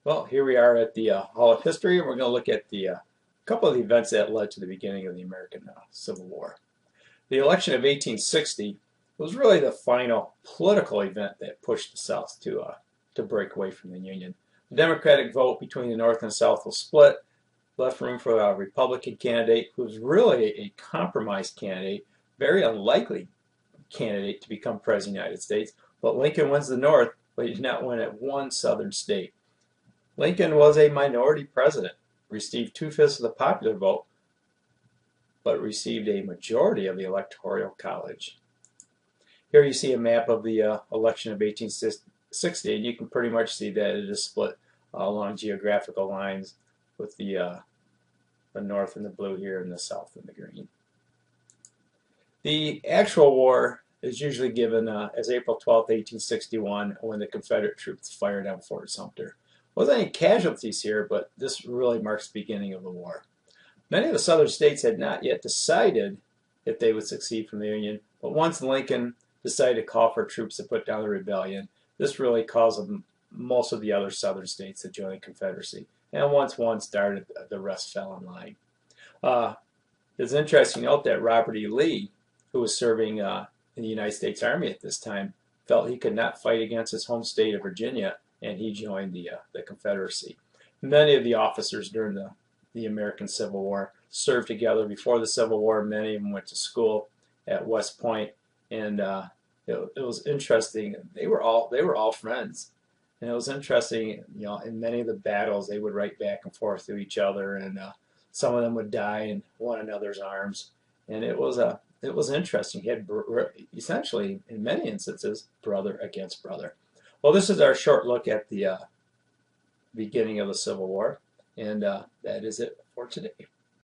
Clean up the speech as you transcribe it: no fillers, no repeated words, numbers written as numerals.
Well, here we are at the Hall of History, and we're going to look at the couple of the events that led to the beginning of the American Civil War. The election of 1860 was really the final political event that pushed the South to break away from the Union. The Democratic vote between the North and South was split, left room for a Republican candidate who was really a compromise candidate, very unlikely candidate to become president of the United States. But Lincoln wins the North, but he did not win at one southern state. Lincoln was a minority president, received two-fifths of the popular vote, but received a majority of the Electoral College. Here you see a map of the election of 1860, and you can pretty much see that it is split along geographical lines with the north in the blue here and the south in the green. The actual war is usually given as April 12, 1861, when the Confederate troops fired on Fort Sumter. Wasn't any casualties here, but this really marks the beginning of the war. Many of the southern states had not yet decided if they would succeed from the Union, but once Lincoln decided to call for troops to put down the rebellion, this really caused most of the other southern states to join the Confederacy. And once one started, the rest fell in line. It's interesting to note that Robert E. Lee, who was serving in the United States Army at this time, felt he could not fight against his home state of Virginia, and he joined the Confederacy. Many of the officers during the American Civil War served together before the Civil War. Many of them went to school at West Point, and it was interesting. They were all friends, and it was interesting. You know, in many of the battles, they would write back and forth to each other, and some of them would die in one another's arms, and it was interesting. You had essentially, in many instances, brother against brother. Well, this is our short look at the beginning of the Civil War, and that is it for today.